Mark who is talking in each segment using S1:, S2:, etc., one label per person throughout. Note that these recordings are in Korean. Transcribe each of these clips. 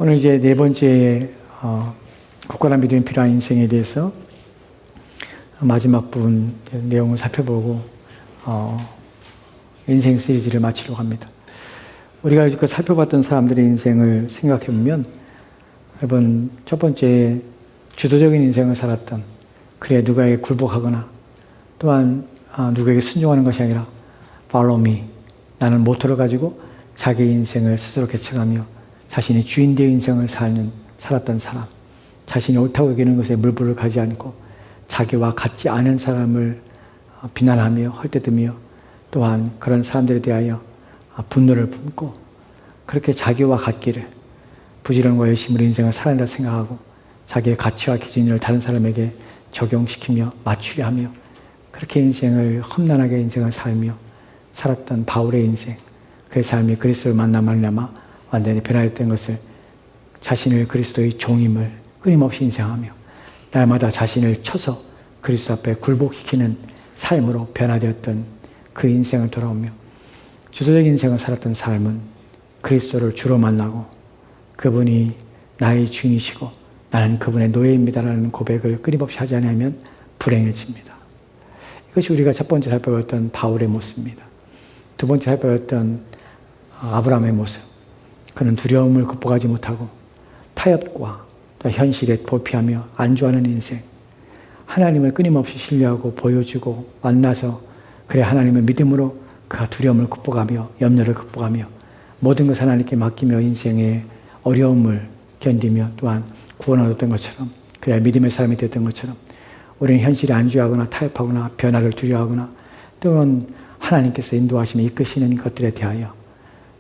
S1: 오늘 이제 네 번째 굳건한 믿음이 필요한 인생에 대해서 마지막 부분 내용을 살펴보고 인생 시리즈를 마치려고 합니다. 우리가 이제 살펴봤던 사람들의 인생을 생각해 보면 여러분 첫 번째 주도적인 인생을 살았던 그래 누구에게 굴복하거나 또한 누구에게 순종하는 것이 아니라 Follow me 나는 모토를 가지고 자기 인생을 스스로 개척하며 자신이 주인되어 인생을 살았던 사람, 자신이 옳다고 여기는 것에 물불을 가지 않고 자기와 같지 않은 사람을 비난하며 헐뜯으며 또한 그런 사람들에 대하여 분노를 품고 그렇게 자기와 같기를 부지런과 열심으로 인생을 살아낸다 생각하고 자기의 가치와 기준을 다른 사람에게 적용시키며 맞추려 하며 그렇게 인생을 험난하게 인생을 살며 살았던 바울의 인생, 그의 삶이 그리스도를 만남으로 완전히 변화했던 것을 자신을 그리스도의 종임을 끊임없이 인생하며 날마다 자신을 쳐서 그리스도 앞에 굴복시키는 삶으로 변화되었던 그 인생을 돌아오며 주도적인 인생을 살았던 삶은 그리스도를 주로 만나고 그분이 나의 주인이시고 나는 그분의 노예입니다라는 고백을 끊임없이 하지 않으면 불행해집니다. 이것이 우리가 첫 번째 살펴봤던 바울의 모습입니다. 두 번째 살펴봤던 아브라함의 모습. 그는 두려움을 극복하지 못하고 타협과 또 현실에 도피하며 안주하는 인생. 하나님을 끊임없이 신뢰하고 보여주고 만나서 그래 하나님의 믿음으로 그 두려움을 극복하며 염려를 극복하며 모든 것을 하나님께 맡기며 인생의 어려움을 견디며 또한 구원을 얻었던 것처럼 그래 믿음의 사람이 되었던 것처럼 우리는 현실에 안주하거나 타협하거나 변화를 두려워하거나 또는 하나님께서 인도하시며 이끄시는 것들에 대하여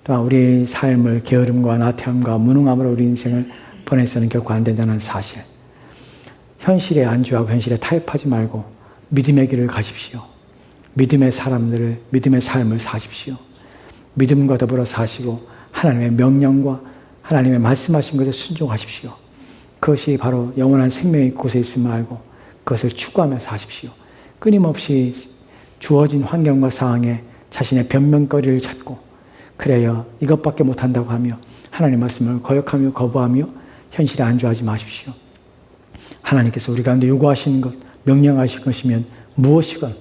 S1: 또한 우리의 삶을 게으름과 나태함과 무능함으로 우리 인생을 보내서는 결코 안 된다는 사실. 현실에 안주하고 현실에 타협하지 말고 믿음의 길을 가십시오. 믿음의 사람들을 믿음의 삶을 사십시오. 믿음과 더불어 사시고 하나님의 명령과 하나님의 말씀하신 것에 순종하십시오. 그것이 바로 영원한 생명의 곳에 있음을 알고 그것을 추구하며 사십시오. 끊임없이 주어진 환경과 상황에 자신의 변명거리를 찾고 그래요. 이것밖에 못한다고 하며 하나님 말씀을 거역하며 거부하며 현실에 안주하지 마십시오. 하나님께서 우리 가운데 요구하시는 것, 명령하실 것이면 무엇이건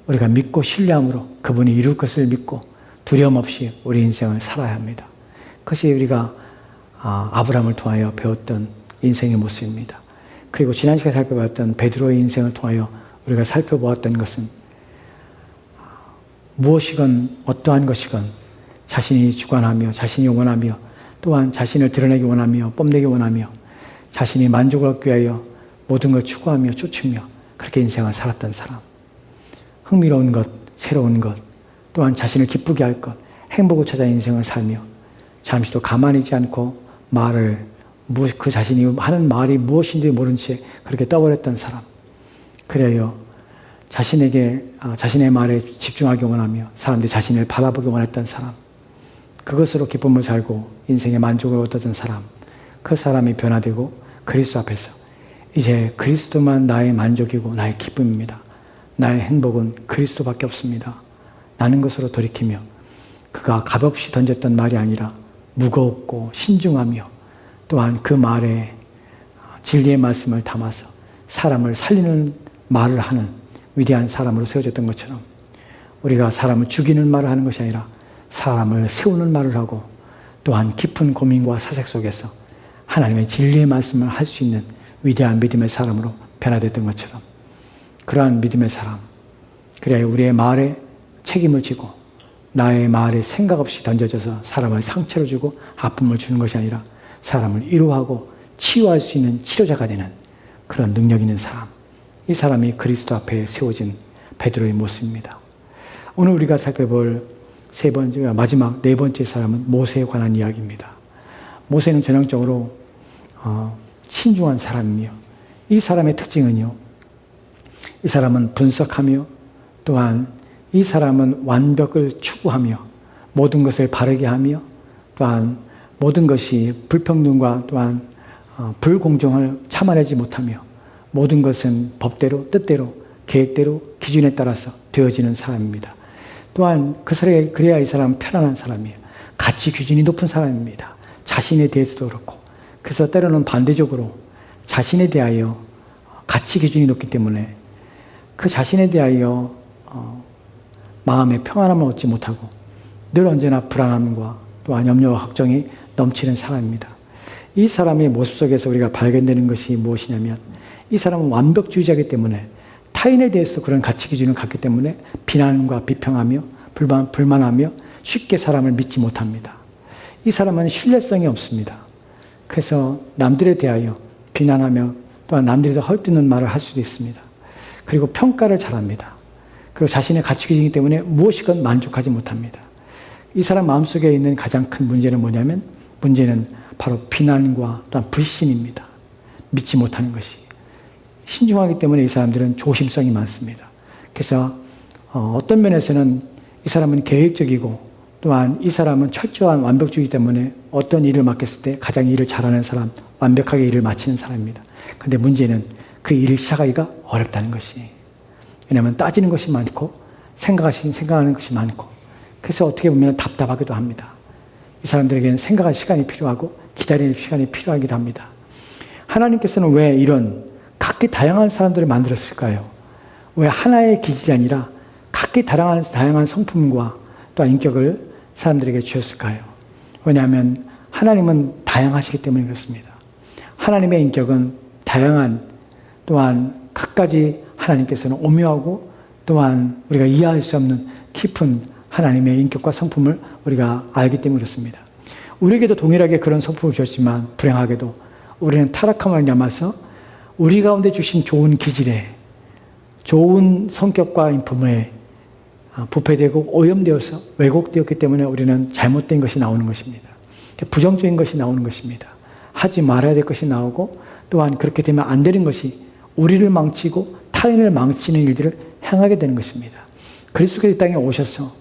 S1: 우리가 믿고 신뢰함으로 그분이 이룰 것을 믿고 두려움 없이 우리 인생을 살아야 합니다. 그것이 우리가 아브라함을 통하여 배웠던 인생의 모습입니다. 그리고 지난 시간에 살펴봤던 베드로의 인생을 통하여 우리가 살펴보았던 것은 무엇이건 어떠한 것이건 자신이 주관하며 자신이 원하며 또한 자신을 드러내기 원하며 뽐내기 원하며 자신이 만족을 얻기 위하여 모든 걸 추구하며 쫓으며 그렇게 인생을 살았던 사람. 흥미로운 것, 새로운 것, 또한 자신을 기쁘게 할 것, 행복을 찾아 인생을 살며 잠시도 가만히 있지 않고 그 자신이 하는 말이 무엇인지 모른 채 그렇게 떠버렸던 사람. 그래요. 자신의 말에 집중하기 원하며 사람들이 자신을 바라보기 원했던 사람. 그것으로 기쁨을 살고 인생의 만족을 얻었던 사람. 그 사람이 변화되고 그리스도 앞에서 이제 그리스도만 나의 만족이고 나의 기쁨입니다. 나의 행복은 그리스도밖에 없습니다. 라는 것으로 돌이키며 그가 값없이 던졌던 말이 아니라 무겁고 신중하며 또한 그 말에 진리의 말씀을 담아서 사람을 살리는 말을 하는 위대한 사람으로 세워졌던 것처럼 우리가 사람을 죽이는 말을 하는 것이 아니라 사람을 세우는 말을 하고 또한 깊은 고민과 사색 속에서 하나님의 진리의 말씀을 할 수 있는 위대한 믿음의 사람으로 변화됐던 것처럼 그러한 믿음의 사람, 그래야 우리의 말에 책임을 지고 나의 말에 생각 없이 던져져서 사람을 상처를 주고 아픔을 주는 것이 아니라 사람을 위로하고 치유할 수 있는 치료자가 되는 그런 능력 있는 사람. 이 사람이 그리스도 앞에 세워진 베드로의 모습입니다. 오늘 우리가 살펴볼 마지막 네 번째 사람은 모세에 관한 이야기입니다. 모세는 전형적으로 신중한 사람이며 이 사람의 특징은요. 이 사람은 분석하며 또한 이 사람은 완벽을 추구하며 모든 것을 바르게 하며 또한 모든 것이 불평등과 또한 불공정을 참아내지 못하며 모든 것은 법대로 뜻대로 계획대로 기준에 따라서 되어지는 사람입니다. 또한 그래야 이 사람은 편안한 사람이에요. 가치 기준이 높은 사람입니다. 자신에 대해서도 그렇고 그래서 때로는 반대적으로 자신에 대하여 가치 기준이 높기 때문에 그 자신에 대하여 마음의 평안함을 얻지 못하고 늘 언제나 불안함과 또한 염려와 걱정이 넘치는 사람입니다. 이 사람의 모습 속에서 우리가 발견되는 것이 무엇이냐면 이 사람은 완벽주의자이기 때문에 타인에 대해서 그런 가치 기준을 갖기 때문에 비난과 비평하며 불만하며 쉽게 사람을 믿지 못합니다. 이 사람은 신뢰성이 없습니다. 그래서 남들에 대하여 비난하며 또한 남들에서 헐뜯는 말을 할 수도 있습니다. 그리고 평가를 잘합니다. 그리고 자신의 가치 기준이기 때문에 무엇이건 만족하지 못합니다. 이 사람 마음속에 있는 가장 큰 문제는 뭐냐면 문제는 바로 비난과 또한 불신입니다. 믿지 못하는 것이. 신중하기 때문에 이 사람들은 조심성이 많습니다. 그래서 어떤 면에서는 이 사람은 계획적이고 또한 이 사람은 철저한 완벽주의 때문에 어떤 일을 맡겼을 때 가장 일을 잘하는 사람, 완벽하게 일을 마치는 사람입니다. 그런데 문제는 그 일을 시작하기가 어렵다는 것이. 왜냐하면 따지는 것이 많고 생각하는 것이 많고 그래서 어떻게 보면 답답하기도 합니다. 이 사람들에게는 생각할 시간이 필요하고 기다리는 시간이 필요하기도 합니다. 하나님께서는 왜 이런 각기 다양한 사람들을 만들었을까요? 왜 하나의 기질이 아니라 각기 다양한 성품과 또한 인격을 사람들에게 주셨을까요? 왜냐하면 하나님은 다양하시기 때문에 그렇습니다. 하나님의 인격은 다양한 또한 갖가지 하나님께서는 오묘하고 또한 우리가 이해할 수 없는 깊은 하나님의 인격과 성품을 우리가 알기 때문에 그렇습니다. 우리에게도 동일하게 그런 성품을 주셨지만 불행하게도 우리는 타락함을 말미암아서 우리 가운데 주신 좋은 기질에 좋은 성격과 인품에 부패되고 오염되어서 왜곡되었기 때문에 우리는 잘못된 것이 나오는 것입니다. 부정적인 것이 나오는 것입니다. 하지 말아야 될 것이 나오고 또한 그렇게 되면 안 되는 것이 우리를 망치고 타인을 망치는 일들을 행하게 되는 것입니다. 그리스도께서 이 땅에 오셔서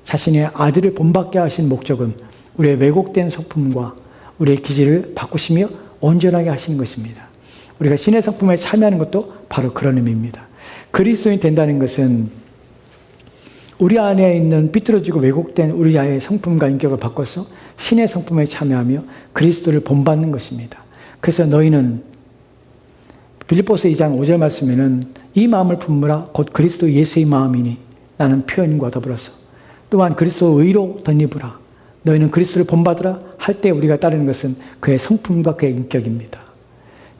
S1: 자신의 아들을 본받게 하신 목적은 우리의 왜곡된 성품과 우리의 기질을 바꾸시며 온전하게 하시는 것입니다. 우리가 신의 성품에 참여하는 것도 바로 그런 의미입니다. 그리스도인이 된다는 것은 우리 안에 있는 삐뚤어지고 왜곡된 우리 자의 성품과 인격을 바꿔서 신의 성품에 참여하며 그리스도를 본받는 것입니다. 그래서 너희는 빌립보서 2장 5절 말씀에는 이 마음을 품으라 곧 그리스도 예수의 마음이니 라는 표현과 더불어서 또한 그리스도 의로 덧입으라 너희는 그리스도를 본받으라 할 때 우리가 따르는 것은 그의 성품과 그의 인격입니다.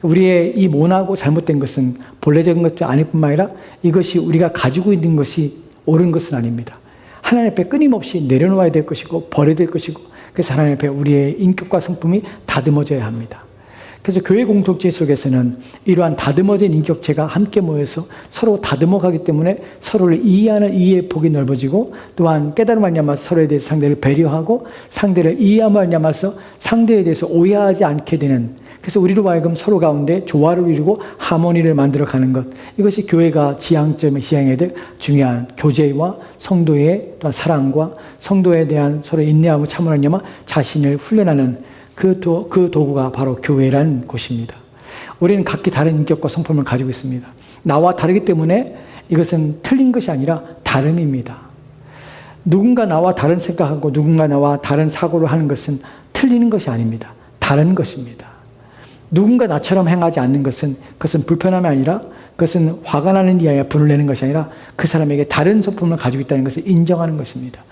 S1: 우리의 이 모나고 잘못된 것은 본래적인 것도 아닐 뿐만 아니라 이것이 우리가 가지고 있는 것이 옳은 것은 아닙니다. 하나님 앞에 끊임없이 내려놓아야 될 것이고 버려야 될 것이고 그래서 하나님 앞에 우리의 인격과 성품이 다듬어져야 합니다. 그래서 교회 공동체 속에서는 이러한 다듬어진 인격체가 함께 모여서 서로 다듬어가기 때문에 서로를 이해하는 이해의 폭이 넓어지고 또한 깨달음을 말미암아 서로에 대해서 상대를 배려하고 상대를 이해함을 말미암아서 상대에 대해서 오해하지 않게 되는 그래서 우리로 하여금 서로 가운데 조화를 이루고 하모니를 만들어가는 것 이것이 교회가 지향점에 지향해야 될 중요한 교제와 성도의 또한 사랑과 성도에 대한 서로 인내하고 참으로 말미암아 자신을 훈련하는 그 도구가 바로 교회라는 곳입니다. 우리는 각기 다른 인격과 성품을 가지고 있습니다. 나와 다르기 때문에 이것은 틀린 것이 아니라 다름입니다. 누군가 나와 다른 생각하고 누군가 나와 다른 사고를 하는 것은 틀리는 것이 아닙니다. 다른 것입니다. 누군가 나처럼 행하지 않는 것은 그것은 불편함이 아니라 그것은 화가 나는 이하에 분을 내는 것이 아니라 그 사람에게 다른 성품을 가지고 있다는 것을 인정하는 것입니다.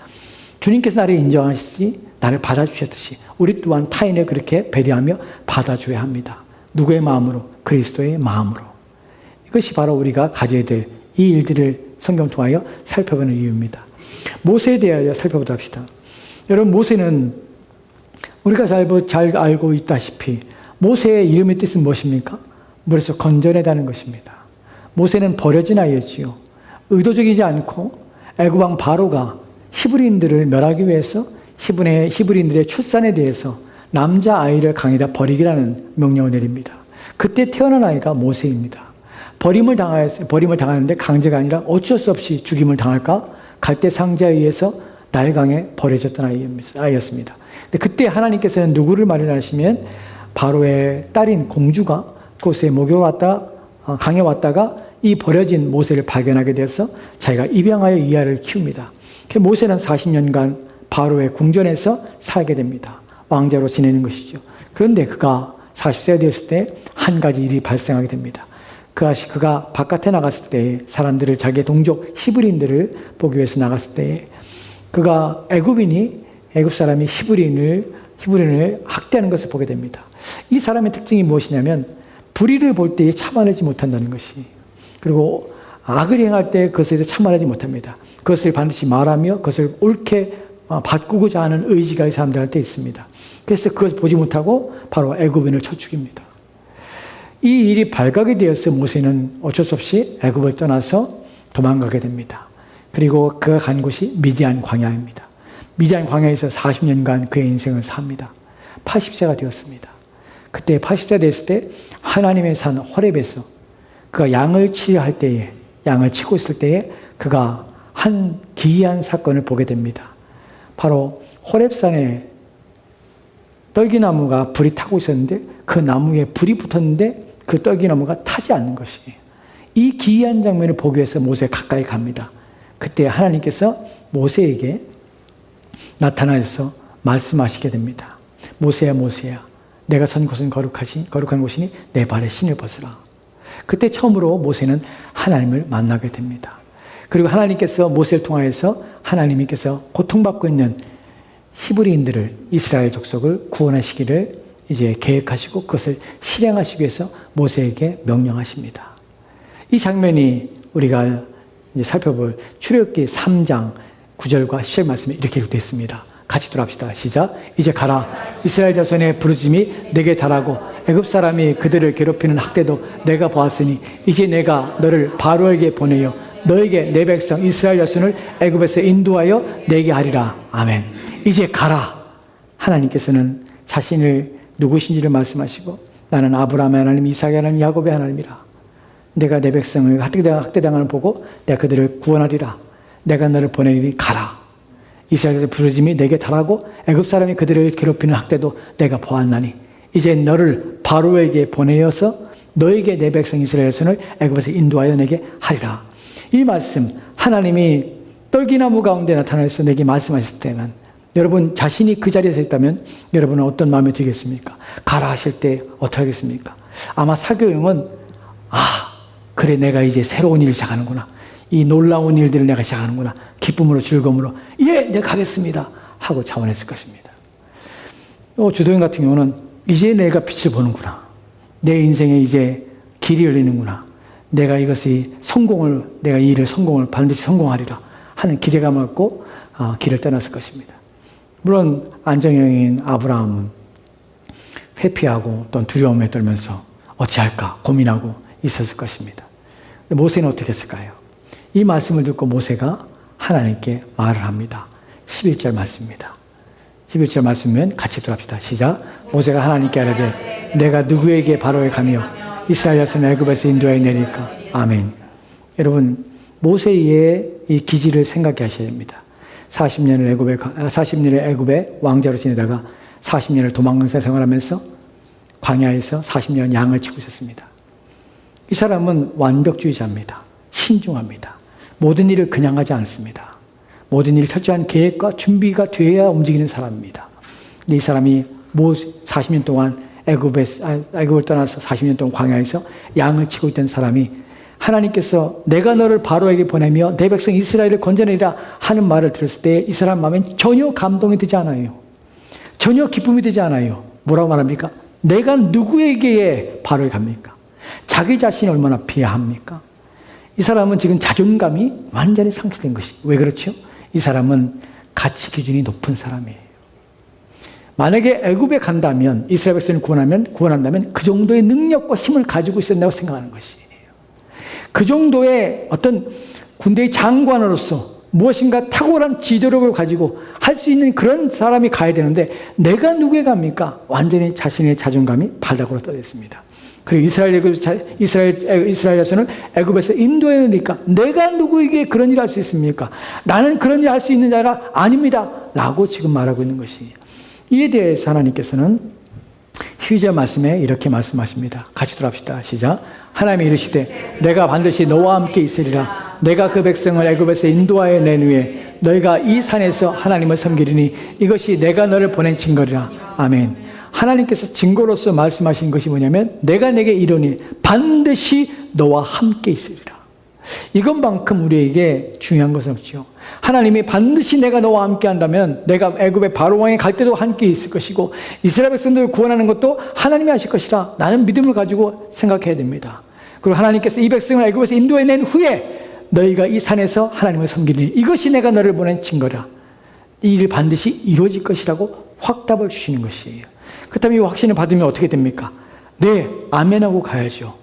S1: 주님께서 나를 인정하시지 나를 받아주셨듯이 우리 또한 타인을 그렇게 배려하며 받아줘야 합니다. 누구의 마음으로? 그리스도의 마음으로. 이것이 바로 우리가 가져야 될 이 일들을 성경 통하여 살펴보는 이유입니다. 모세에 대하여 살펴보도록 합시다. 여러분 모세는 우리가 잘 알고 있다시피 모세의 이름의 뜻은 무엇입니까? 물에서 건져내다는 것입니다. 모세는 버려진 아이였지요. 의도적이지 않고 애굽 왕 바로가 히브리인들을 멸하기 위해서 히브리인들의 출산에 대해서 남자아이를 강에다 버리기라는 명령을 내립니다. 그때 태어난 아이가 모세입니다. 버림을 당하는데 강제가 아니라 어쩔 수 없이 죽임을 당할까? 갈대 상자에 의해서 나일강에 버려졌던 아이였습니다. 근데 그때 하나님께서는 누구를 마련하시면 바로의 딸인 공주가 그곳에 강에 왔다가 이 버려진 모세를 발견하게 되어서 자기가 입양하여 이 아이를 키웁니다. 모세는 40년간 바로의 궁전에서 살게 됩니다. 왕자로 지내는 것이죠. 그런데 그가 40세가 되었을 때 한 가지 일이 발생하게 됩니다. 그가 바깥에 나갔을 때 사람들을, 자기의 동족 히브리인들을 보기 위해서 나갔을 때 그가 애굽 사람이 히브리인을 학대하는 것을 보게 됩니다. 이 사람의 특징이 무엇이냐면 불의를 볼 때에 참아내지 못한다는 것이, 그리고 악을 행할 때 그것에 대해서 참아내지 못합니다. 그것을 반드시 말하며 그것을 옳게 바꾸고자 하는 의지가 이 사람들한테 있습니다. 그래서 그것을 보지 못하고 바로 애굽인을 쳐 죽입니다. 이 일이 발각이 되어서 모세는 어쩔 수 없이 애굽을 떠나서 도망가게 됩니다. 그리고 그가 간 곳이 미디안 광야입니다. 미디안 광야에서 40년간 그의 인생을 삽니다. 80세가 되었습니다. 그때 80세 됐을 때 하나님의 산 호렙에서 그가 양을 치고 있을 때에 그가 한 기이한 사건을 보게 됩니다. 바로 호렙산에 떨기나무가 불이 타고 있었는데 그 나무에 불이 붙었는데 그 떨기나무가 타지 않는 것이에요. 이 기이한 장면을 보기 위해서 모세가 가까이 갑니다. 그때 하나님께서 모세에게 나타나서 말씀하시게 됩니다. 모세야, 모세야, 내가 선 곳은 거룩한 곳이니 내 발에 신을 벗으라. 그때 처음으로 모세는 하나님을 만나게 됩니다. 그리고 하나님께서 모세를 통하여서 하나님께서 고통받고 있는 히브리인들을, 이스라엘 족속을 구원하시기를 이제 계획하시고 그것을 실행하시기 위해서 모세에게 명령하십니다. 이 장면이 우리가 이제 살펴볼 출애굽기 3장 9절과 10절 말씀에 이렇게 기록되어 있습니다. 같이 돌아갑시다. 시작. 이제 가라. 이스라엘 자손의 부르짐이 내게 달하고 애굽 사람이 그들을 괴롭히는 학대도 내가 보았으니 이제 내가 너를 바로에게 보내어 너에게 내 백성 이스라엘 자손을 애굽에서 인도하여 내게 하리라. 아멘. 이제 가라. 하나님께서는 자신을 누구신지를 말씀하시고 나는 아브라함의 하나님, 이삭의 하나님, 야곱의 하나님이라. 내가 내 백성을 학대당하는 보고 내가 그들을 구원하리라. 내가 너를 보내리니 가라. 이스라엘의 부르짐이 내게 달하고 애굽 사람이 그들을 괴롭히는 학대도 내가 보았나니 이제 너를 바로에게 보내어서 너에게 내 백성 이스라엘 자손을 애굽에서 인도하여 내게 하리라. 이 말씀, 하나님이 떨기나무 가운데 나타나서 내게 말씀하실 때만 여러분 자신이 그 자리에 서 있다면 여러분은 어떤 마음이 들겠습니까? 가라 하실 때 어떻게 하겠습니까? 아마 사교육은 그래 내가 이제 새로운 일을 시작하는구나. 이 놀라운 일들을 내가 시작하는구나. 기쁨으로 즐거움으로 예 내가 가겠습니다 하고 자원했을 것입니다. 주도인 같은 경우는 이제 내가 빛을 보는구나. 내 인생에 이제 길이 열리는구나. 내가 이것이 내가 이 일을 반드시 성공하리라 하는 기대감을 갖고 길을 떠났을 것입니다. 물론 안정형인 아브라함은 회피하고 또 두려움에 떨면서 어찌할까 고민하고 있었을 것입니다. 모세는 어떻게 했을까요? 이 말씀을 듣고 모세가 하나님께 말을 합니다. 11절 말씀입니다. 11절 말씀이면 같이 들어갑시다. 시작. 모세가 하나님께 아뢰되 내가 누구에게 바로에 가며 이스라엘 자손을 애굽에서 인도하여 내릴까? 아멘. 여러분 모세의 이 기질을 생각해 하셔야 됩니다. 40년을 애굽의 왕자로 지내다가 40년을 도망강사 생활하면서 광야에서 40년 양을 치고 있었습니다. 이 사람은 완벽주의자입니다. 신중합니다. 모든 일을 그냥 하지 않습니다. 모든 일을 철저한 계획과 준비가 되어야 움직이는 사람입니다. 근데 이 사람이 40년 동안 애굽을 떠나서 40년 동안 광야에서 양을 치고 있던 사람이 하나님께서 내가 너를 바로에게 보내며 내 백성 이스라엘을 건져내리라 하는 말을 들었을 때 이 사람 마음엔 전혀 감동이 되지 않아요. 전혀 기쁨이 되지 않아요. 뭐라고 말합니까? 내가 누구에게 바로에 갑니까? 자기 자신이 얼마나 비하합니까? 이 사람은 지금 자존감이 완전히 상실된 것이. 왜 그렇죠? 이 사람은 가치 기준이 높은 사람이에요. 만약에 애굽에 간다면 이스라엘 백성을 구원한다면 그 정도의 능력과 힘을 가지고 있었다고 생각하는 것이에요. 그 정도의 어떤 군대의 장관으로서 무엇인가 탁월한 지도력을 가지고 할 수 있는 그런 사람이 가야 되는데 내가 누구에 갑니까? 완전히 자신의 자존감이 바닥으로 떨어졌습니다. 그리고 이스라엘 자손을 애굽에서 인도해내니까 내가 누구에게 그런 일을 할 수 있습니까? 나는 그런 일을 할 수 있는 자가 아닙니다. 라고 지금 말하고 있는 것이에요. 이에 대해서 하나님께서는 12절 말씀에 이렇게 말씀하십니다. 같이 들어갑시다. 시작. 하나님이 이르시되 내가 반드시 너와 함께 있으리라. 내가 그 백성을 애굽에서 인도하여 낸 후에 너희가 이 산에서 하나님을 섬기리니 이것이 내가 너를 보낸 증거리라. 아멘. 하나님께서 증거로서 말씀하신 것이 뭐냐면 내가 내게 이르니 반드시 너와 함께 있으리라. 이것만큼 우리에게 중요한 것은 없죠. 하나님이 반드시 내가 너와 함께 한다면 내가 애굽의 바로 왕이 갈 때도 함께 있을 것이고 이스라엘 백성들을 구원하는 것도 하나님이 하실 것이라 나는 믿음을 가지고 생각해야 됩니다. 그리고 하나님께서 이 백성을 애굽에서 인도해낸 후에 너희가 이 산에서 하나님을 섬기니 이것이 내가 너를 보낸 증거라. 이 일이 반드시 이루어질 것이라고 확답을 주시는 것이에요. 그렇다면 이 확신을 받으면 어떻게 됩니까? 네, 아멘하고 가야죠.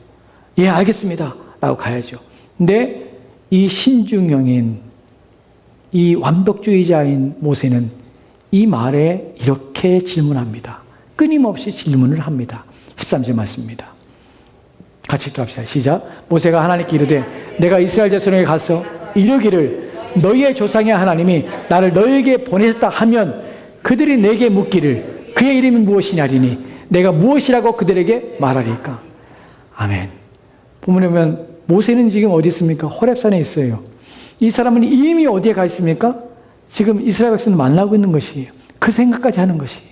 S1: 예, 알겠습니다 라고 가야죠. 근데 이 신중형인 이 완벽주의자인 모세는 이 말에 이렇게 질문합니다. 끊임없이 질문을 합니다. 13절 말씀입니다. 같이 또 합시다. 시작. 모세가 하나님께 이르되 내가 이스라엘 자손에게 가서 이르기를 너희의 조상의 하나님이 나를 너희에게 보내셨다 하면 그들이 내게 묻기를 그의 이름이 무엇이냐리니 내가 무엇이라고 그들에게 말하리까. 아멘. 본문에 보면 모세는 지금 어디 있습니까? 호렙산에 있어요. 이 사람은 이미 어디에 가 있습니까? 지금 이스라엘 백성을 만나고 있는 것이에요. 그 생각까지 하는 것이에요.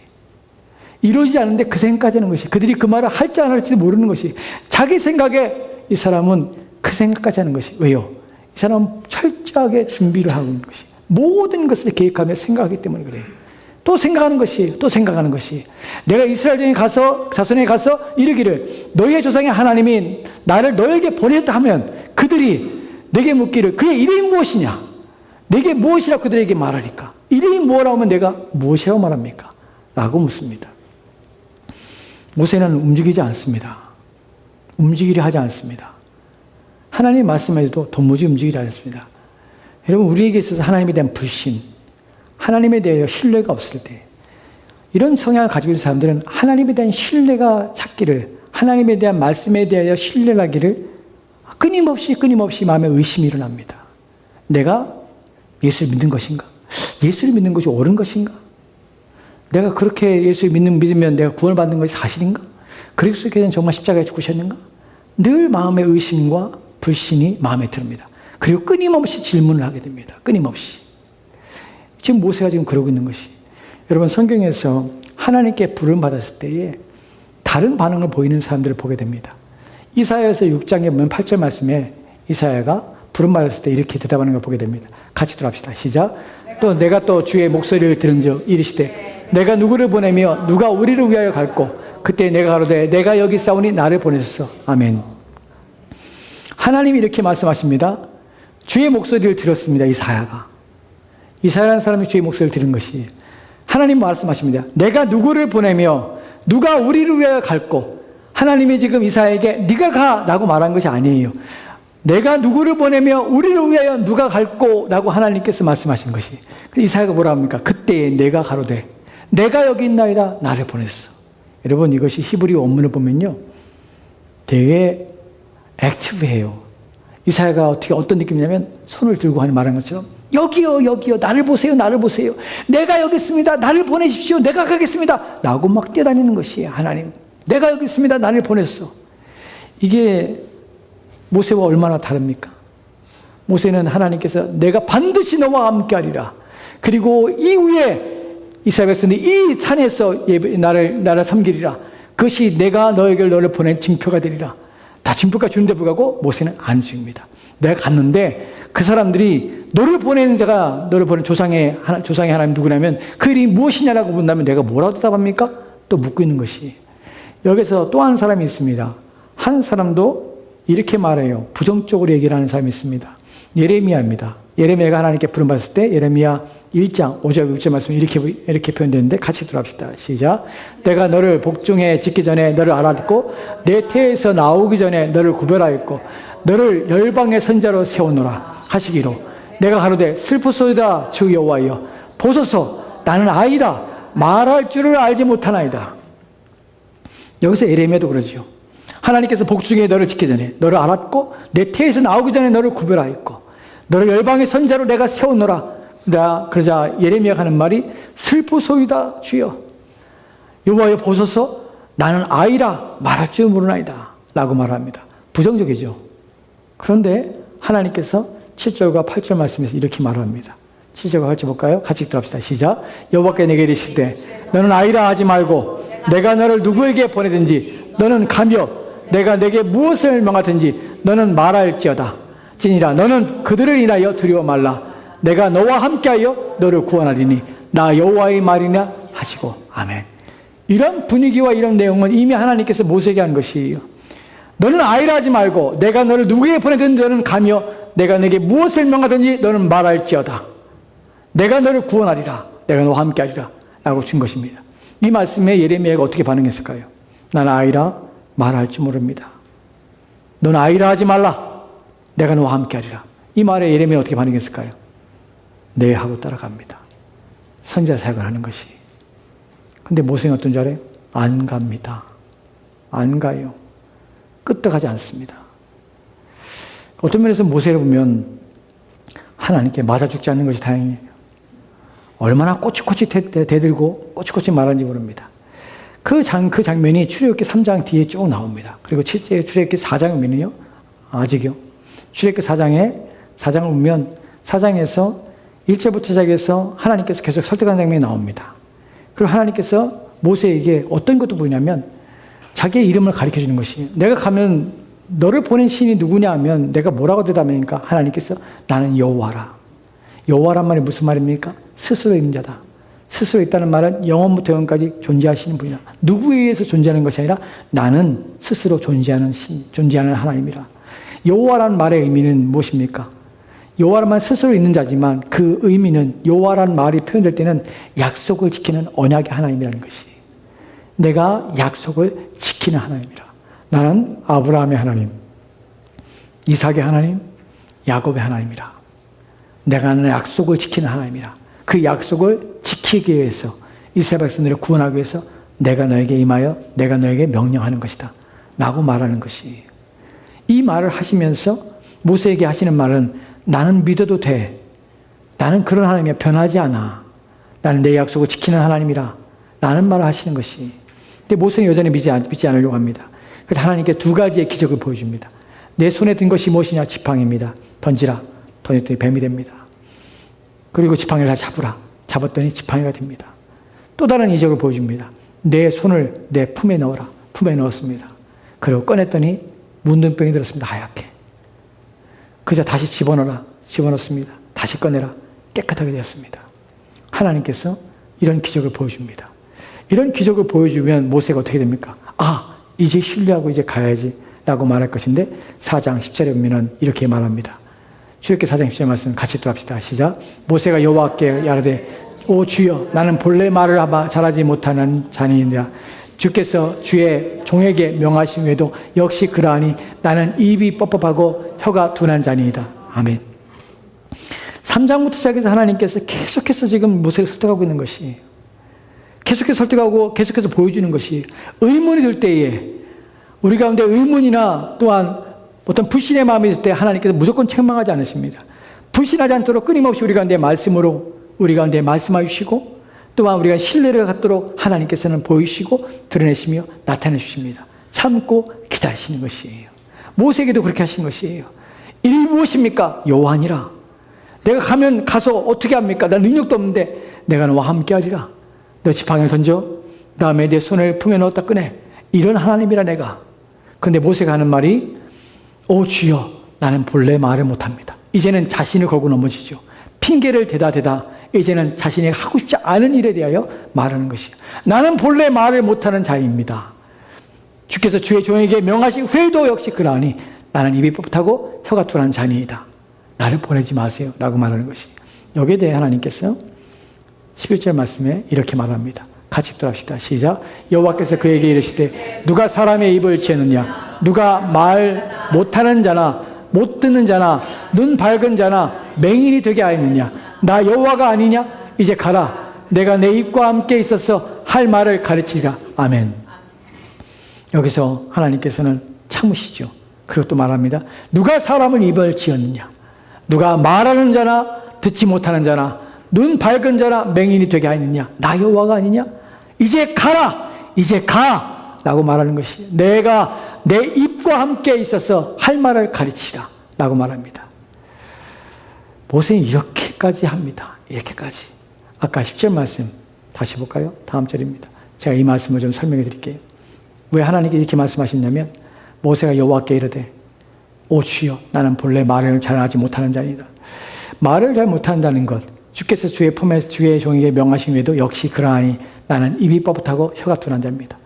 S1: 이루어지지 않는데 그 생각까지 하는 것이 그들이 그 말을 할지 안 할지 모르는 것이 자기 생각에 이 사람은 그 생각까지 하는 것이 왜요? 이 사람은 철저하게 준비를 하고 있는 것이 모든 것을 계획하며 생각하기 때문에 그래요. 또 생각하는 것이 또 생각하는 것이 내가 이스라엘 자손에 가서 이르기를 너희의 조상의 하나님이 나를 너에게 보내셨다 하면 그들이 내게 묻기를 그의 이름이 무엇이냐 내게 무엇이라고 그들에게 말하리까. 이름이 뭐라고 하면 내가 무엇이라고 말합니까? 라고 묻습니다. 모세는 움직이지 않습니다. 움직이려 하지 않습니다. 하나님 말씀에도 도무지 움직이지 않습니다. 여러분 우리에게 있어서 하나님에 대한 불신 하나님에 대하여 신뢰가 없을 때 이런 성향을 가지고 있는 사람들은 하나님에 대한 신뢰가 찾기를 하나님에 대한 말씀에 대하여 신뢰를 하기를 끊임없이 마음에 의심이 일어납니다. 내가 예수를 믿는 것인가? 예수를 믿는 것이 옳은 것인가? 내가 그렇게 예수를 믿으면 내가 구원을 받는 것이 사실인가? 그리스도께서는 정말 십자가에 죽으셨는가? 늘 마음의 의심과 불신이 마음에 듭니다. 그리고 끊임없이 질문을 하게 됩니다. 끊임없이. 지금 모세가 지금 그러고 있는 것이 여러분 성경에서 하나님께 부름받았을 때에 다른 반응을 보이는 사람들을 보게 됩니다. 이사야에서 6장에 보면 8절 말씀에 이사야가 부름받았을 때 이렇게 대답하는 걸 보게 됩니다. 같이 들어갑시다. 시작. 또 내가 또 주의 목소리를 들은즉 이르시되 내가 누구를 보내며 누가 우리를 위하여 갈꼬 그때 내가 가로되 내가 여기 있사오니 나를 보내소서. 아멘. 하나님이 이렇게 말씀하십니다. 주의 목소리를 들었습니다. 이사야라는 사람이 주의 목소리를 들은 것이 하나님 말씀하십니다. 내가 누구를 보내며 누가 우리를 위하여 갈꼬. 하나님이 지금 이사야에게 네가 가라고 말한 것이 아니에요. 내가 누구를 보내며 우리를 위하여 누가 갈꼬 라고 하나님께서 말씀하신 것이 이사야가 뭐라 합니까? 그때에 내가 가로되 내가 여기 있나이다 나를 보냈어. 여러분 이것이 히브리 원문을 보면요 되게 액티브해요. 이사야가 어떤 느낌이냐면 손을 들고 말하는 것처럼 여기요 나를 보세요 내가 여기 있습니다 나를 보내십시오 내가 가겠습니다 라고 막 뛰어다니는 것이에요. 하나님 내가 여기 있습니다 나를 보냈어. 이게 모세와 얼마나 다릅니까? 모세는 하나님께서 내가 반드시 너와 함께 하리라. 그리고 이후에 이스라엘 백성들이 이 산에서 나를 섬기리라. 그것이 내가 너를 보낸 징표가 되리라. 다 징표가 주는데 불구하고 모세는 안 줍니다. 내가 갔는데 그 사람들이 너를 보낸 조상의 하나님 누구냐면 그 이름이 무엇이냐라고 묻는다면 내가 뭐라고 대답합니까? 또 묻고 있는 것이. 여기서 또 한 사람이 있습니다. 한 사람도 이렇게 말해요. 부정적으로 얘기를 하는 사람이 있습니다. 예레미야입니다. 예레미야가 하나님께 부름받았을 때 예레미야 1장 5절 6절 말씀이 이렇게 표현되는데 같이 들어갑시다. 시작. 내가 너를 복중에 짓기 전에 너를 알았고 내 태에서 나오기 전에 너를 구별하였고 너를 열방의 선자로 세우노라 하시기로 내가 가로되 슬프소이다 주 여호와여 보소서 나는 아이라 말할 줄을 알지 못하나이다. 여기서 예레미야도 그러죠. 하나님께서 복중에 너를 짓기 전에 너를 알았고 내 태에서 나오기 전에 너를 구별하였고 너를 열방의 선자로 내가 세우노라. 그러자 예레미야가 하는 말이 슬프소이다 주여 여호와여 보소서 나는 아이라 말할 줄 모르나이다 라고 말합니다. 부정적이죠. 그런데 하나님께서 7절과 8절 말씀에서 이렇게 말합니다. 7절과 8절 볼까요? 같이 들어갑시다. 시작. 여호와께 내게 이르시되 너는 아이라 하지 말고 내가 너를 누구에게 보내든지 너는 가며 내가 내게 무엇을 명하든지 너는 말할지어다. 진이라 너는 그들을 인하여 두려워 말라. 내가 너와 함께하여 너를 구원하리니 나 여호와의 말이냐 하시고. 아멘. 이런 분위기와 이런 내용은 이미 하나님께서 모세에게 한 것이에요. 너는 아이라지 말고 내가 너를 누구에게 보내든지 너는 가며 내가 내게 무엇을 명하든지 너는 말할지어다. 내가 너를 구원하리라. 내가 너와 함께하리라 라고 준 것입니다. 이 말씀에 예레미야가 어떻게 반응했을까요? 나는 아이라 말할 줄 모릅니다. 너는 아이라 하지 말라. 내가 너와 함께하리라. 이 말에 예레미야가 어떻게 반응했을까요? 네 하고 따라갑니다. 선지자 사역을 하는 것이. 근데 모세는 어떤 줄 알아요? 안 갑니다. 안 가요. 끄떡하지 않습니다. 어떤 면에서 모세를 보면 하나님께 맞아 죽지 않는 것이 다행이에요. 얼마나 꼬치꼬치 대들고 꼬치꼬치 말하는지 모릅니다. 그 장면이 출애굽기 3장 뒤에 쭉 나옵니다. 그리고 실제 출애굽기 4장을 보면요. 아직요. 출애굽기 4장을 보면 4장에서 1절부터 시작해서 하나님께서 계속 설득하는 장면이 나옵니다. 그리고 하나님께서 모세에게 어떤 것도 보이냐면 자기의 이름을 가르쳐 주는 것이에요. 내가 가면 너를 보낸 신이 누구냐 하면 내가 뭐라고 대답하니까 하나님께서 나는 여호와라. 여호와란 말이 무슨 말입니까? 스스로 있는 자다. 스스로 있다는 말은 영원부터 영원까지 존재하시는 분이다. 누구에 의해서 존재하는 것이 아니라 나는 스스로 존재하는 신, 존재하는 하나님이라. 여호와란 말의 의미는 무엇입니까? 여호와란 말 스스로 있는 자지만 그 의미는 여호와란 말이 표현될 때는 약속을 지키는 언약의 하나님이라는 것이. 내가 약속을 지키는 하나님이라. 나는 아브라함의 하나님, 이삭의 하나님, 야곱의 하나님이라. 내가 하는 약속을 지키는 하나님이라. 그 약속을 지키기 위해서 이스라엘 백성들을 구원하기 위해서 내가 너에게 임하여 내가 너에게 명령하는 것이다 라고 말하는 것이. 이 말을 하시면서 모세에게 하시는 말은 나는 믿어도 돼. 나는 그런 하나님이야. 변하지 않아. 나는 내 약속을 지키는 하나님이라. 라는 말을 하시는 것이. 근데 모세는 여전히 믿지 않으려고 합니다. 그래서 하나님께 두 가지의 기적을 보여줍니다. 내 손에 든 것이 무엇이냐? 지팡이입니다. 던지라. 던졌더니 뱀이 됩니다. 그리고 지팡이를 다시 잡으라. 잡았더니 지팡이가 됩니다. 또 다른 이적을 보여줍니다. 내 손을 내 품에 넣어라. 품에 넣었습니다. 그리고 꺼냈더니 문둥병이 들었습니다. 하얗게. 그저 다시 집어넣어라. 집어넣습니다. 다시 꺼내라. 깨끗하게 되었습니다. 하나님께서 이런 기적을 보여줍니다. 이런 기적을 보여주면 모세가 어떻게 됩니까? 아, 이제 신뢰하고 이제 가야지 라고 말할 것인데 4장 10절에 보면 이렇게 말합니다. 출애굽기 4장 10절 말씀 같이 또 합시다. 시작. 모세가 여호와께 야르되 오 주여 나는 본래 말을 잘하지 못하는 자니이다. 주께서 주의 종에게 명하신 외에도 역시 그러하니 나는 입이 뻣뻣하고 혀가 둔한 자니이다. 아멘. 3장부터 시작해서 하나님께서 계속해서 지금 모세를 설득하고 있는 것이, 계속해서 설득하고 계속해서 보여주는 것이, 의문이 들 때에 우리 가운데 의문이나 또한 어떤 불신의 마음이 있을 때 하나님께서 무조건 책망하지 않으십니다. 불신하지 않도록 끊임없이 우리 가운데 말씀으로 우리 가운데 말씀해 주시고 또한 우리가 신뢰를 갖도록 하나님께서는 보이시고 드러내시며 나타내 주십니다. 참고 기다리시는 것이에요. 모세에게도 그렇게 하신 것이에요. 이리 무엇입니까? 여호와니라. 내가 가서 어떻게 합니까? 나 능력도 없는데 내가 너와 함께 하리라. 너 지팡이를 던져 그 다음에 내 손을 품에 넣었다 꺼내. 이런 하나님이라 내가. 그런데 모세가 하는 말이 오 주여 나는 본래 말을 못합니다. 이제는 자신을 걸고 넘어지죠. 핑계를 대다 이제는 자신이 하고 싶지 않은 일에 대하여 말하는 것이요. 나는 본래 말을 못하는 자입니다. 주께서 주의 종에게 명하신 후에도 역시 그러하니 나는 입이 뻣뻣하고 혀가 둔한 자니이다. 나를 보내지 마세요 라고 말하는 것이. 여기에 대해 하나님께서 11절 말씀에 이렇게 말합니다. 같이 읽도록 시작. 여호와께서 그에게 이르시되 누가 사람의 입을 지었느냐? 누가 말 못하는 자나 못 듣는 자나 눈 밝은 자나 맹인이 되게 하였느냐? 나 여호와가 아니냐? 이제 가라. 내가 내 입과 함께 있어서 할 말을 가르치리라. 아멘. 여기서 하나님께서는 참으시죠. 그리고 또 말합니다. 누가 사람을 입을 지었느냐? 누가 말하는 자나 듣지 못하는 자나 눈 밝은 자나 맹인이 되게 하였느냐? 나 여호와가 아니냐? 이제 가라. 이제 가. 라고 말하는 것이 내가 내 입과 함께 있어서 할 말을 가르치라 라고 말합니다. 모세는 이렇게까지 합니다. 이렇게까지. 아까 10절 말씀 다시 볼까요? 다음 절입니다. 제가 이 말씀을 좀 설명해 드릴게요. 왜 하나님께 이렇게 말씀하셨냐면 모세가 여호와께 이르되 오 주여 나는 본래 말을 잘하지 못하는 자이다. 말을 잘 못한다는 것 주께서 주의 품에 주의 종에게 명하신 외에도 역시 그러하니 나는 입이 뻣뻣하고 혀가 둔한 자입니다.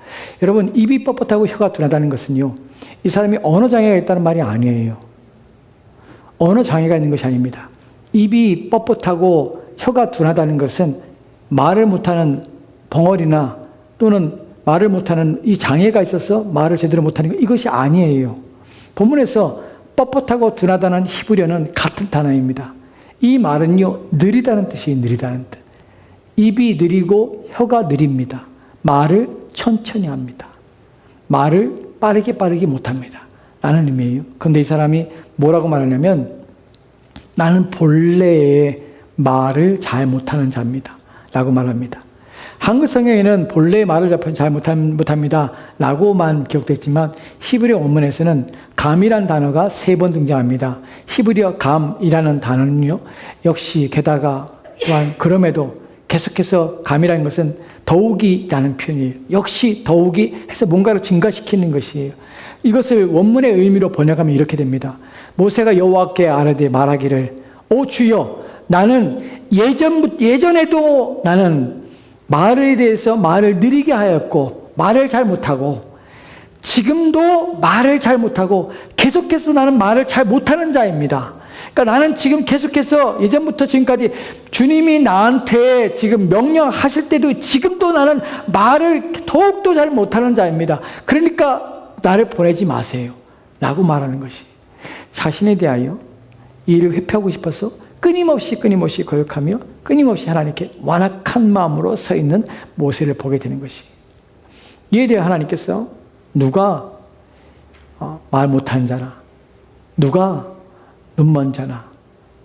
S1: 여러분 입이 뻣뻣하고 혀가 둔하다는 것은요 이 사람이 언어 장애가 있다는 말이 아니에요. 언어 장애가 있는 것이 아닙니다. 입이 뻣뻣하고 혀가 둔하다는 것은 말을 못하는 벙어리나 또는 말을 못하는 이 장애가 있어서 말을 제대로 못하는 것 이것이 아니에요. 본문에서 뻣뻣하고 둔하다는 히브리어는 같은 단어입니다. 이 말은요 느리다는 뜻이에요. 느리다는 뜻. 입이 느리고 혀가 느립니다. 말을 천천히 합니다. 말을 빠르게 못합니다. 라는 의미예요. 그런데 이 사람이 뭐라고 말하냐면 나는 본래의 말을 잘 못하는 자입니다. 라고 말합니다. 한글 성경에는 본래의 말을 잘 못합니다. 라고만 기록됐지만 히브리어 원문에서는 감이란 단어가 3번 등장합니다. 히브리어 감이라는 단어는요. 역시 게다가 또한 그럼에도 계속해서 감이라는 것은 더욱이라는 표현이에요. 역시 더욱이 해서 뭔가를 증가시키는 것이에요. 이것을 원문의 의미로 번역하면 이렇게 됩니다. 모세가 여호와께 아뢰되 말하기를 오 주여 나는 예전에도 나는 말에 대해서 말을 느리게 하였고 말을 잘 못하고 지금도 말을 잘 못하고 계속해서 나는 말을 잘 못하는 자입니다. 그러니까 나는 지금 계속해서 예전부터 지금까지 주님이 나한테 지금 명령하실 때도 지금도 나는 말을 더욱더 잘 못하는 자입니다. 그러니까 나를 보내지 마세요. 라고 말하는 것이 자신에 대하여 이 일을 회피하고 싶어서 끊임없이 거역하며 끊임없이 하나님께 완악한 마음으로 서 있는 모세를 보게 되는 것이 이에 대해 하나님께서 누가 말 못하는 자나 누가 눈먼 자나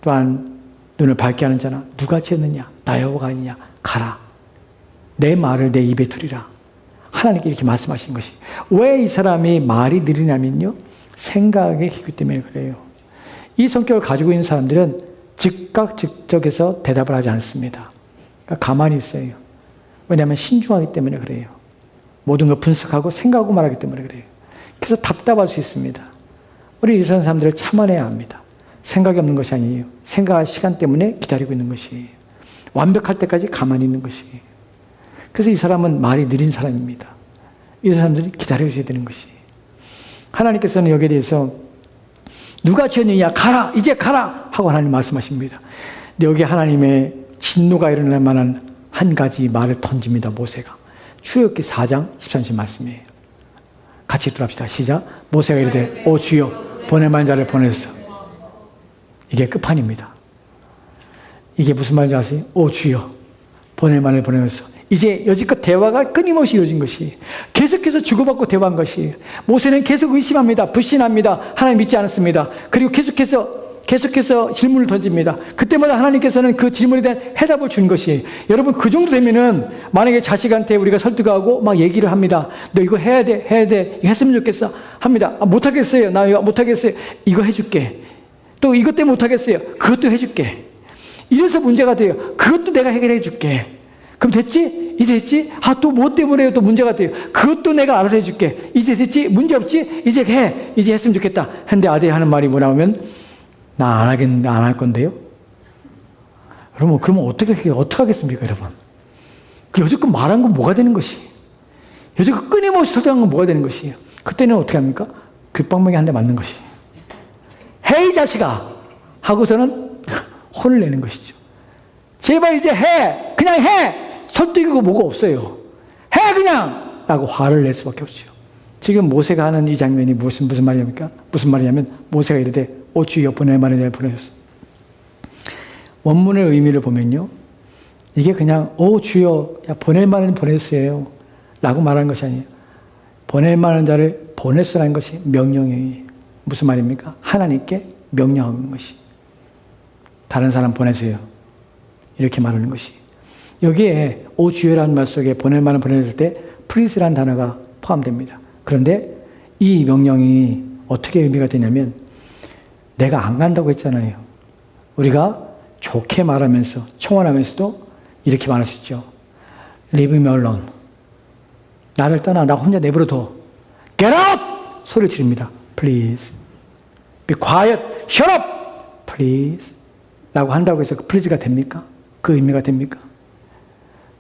S1: 또한 눈을 밝게 하는 자나 누가 지었느냐 나 여호와가 아니냐 가라 내 말을 내 입에 두리라 하나님께 이렇게 말씀하신 것이 왜 이 사람이 말이 느리냐면요 생각의 기구 때문에 그래요. 이 성격을 가지고 있는 사람들은 즉각 즉적에서 대답을 하지 않습니다. 그러니까 가만히 있어요. 왜냐하면 신중하기 때문에 그래요. 모든 걸 분석하고 생각하고 말하기 때문에 그래요. 그래서 답답할 수 있습니다. 우리 이런 사람들을 참아내야 합니다. 생각이 없는 것이 아니에요. 생각할 시간 때문에 기다리고 있는 것이에요. 완벽할 때까지 가만히 있는 것이에요. 그래서 이 사람은 말이 느린 사람입니다. 이 사람들이 기다려줘야 되는 것이에요. 하나님께서는 여기에 대해서 누가 지었느냐 가라 이제 가라 하고 하나님 말씀하십니다. 근데 여기 하나님의 진노가 일어날 만한 한 가지 말을 던집니다. 모세가 출애굽기 4장 13절 말씀이에요. 같이 읽도록 시작. 모세가 이르되 오 주여 보낼 만한 자를 보내소서. 이게 끝판입니다. 이게 무슨 말인지 아세요? 오 주여 보낼 만을 보내소서. 이제 여지껏 대화가 끊임없이 이루어진 것이 계속해서 주고받고 대화한 것이 모세는 계속 의심합니다. 불신합니다. 하나님 믿지 않았습니다. 그리고 계속해서 질문을 던집니다. 그때마다 하나님께서는 그 질문에 대한 해답을 준 것이에요. 여러분 그 정도 되면은 만약에 자식한테 우리가 설득하고 막 얘기를 합니다. 너 이거 해야 돼 이거 했으면 좋겠어 합니다. 못하겠어요. 나 이거 못하겠어요. 이거 해줄게. 또 이것 때문에 못하겠어요. 그것도 해줄게. 이래서 문제가 돼요. 그것도 내가 해결해 줄게. 그럼 됐지? 이제 됐지? 또 뭐 때문에 또 문제가 돼요. 그것도 내가 알아서 해줄게. 이제 됐지? 문제 없지? 이제 해. 이제 했으면 좋겠다. 근데 아들이 하는 말이 뭐냐면 나 안 하겠는데 안 할 건데요? 그러면 어떻게 하겠습니까, 여러분? 여지껏 말한 건 뭐가 되는 것이? 여지껏 끊임없이 설득한 건 뭐가 되는 것이에요? 그때는 어떻게 합니까? 귓방망이 한 대 맞는 것이. 헤이 자식아! 하고서는 혼을 내는 것이죠. 제발 이제 해! 그냥 해! 설득이고 뭐가 없어요. 해 그냥! 라고 화를 낼 수밖에 없죠. 지금 모세가 하는 이 장면이 무슨 말입니까? 무슨 말이냐면 모세가 이르되 오 주여 보낼 만한 자를 보내소서. 원문의 의미를 보면요. 이게 그냥 오 주여 보낼 만한 보내주세요 라고 말하는 것이 아니에요. 보낼 만한 자를 보내소라는 것이 명령이에요. 무슨 말입니까? 하나님께 명령하는 것이. 다른 사람 보내세요. 이렇게 말하는 것이. 여기에 오 주여라는 말 속에 보낼 만한 보내줄 때 프리스라는 단어가 포함됩니다. 그런데 이 명령이 어떻게 의미가 되냐면 내가 안 간다고 했잖아요. 우리가 좋게 말하면서 청원하면서도 이렇게 말할 수 있죠. Leave me alone. 나를 떠나. 나 혼자 내버려둬. Get up! 소리를 지릅니다. Please. Be quiet. Shut up! Please. 라고 한다고 해서 그 please가 됩니까? 그 의미가 됩니까?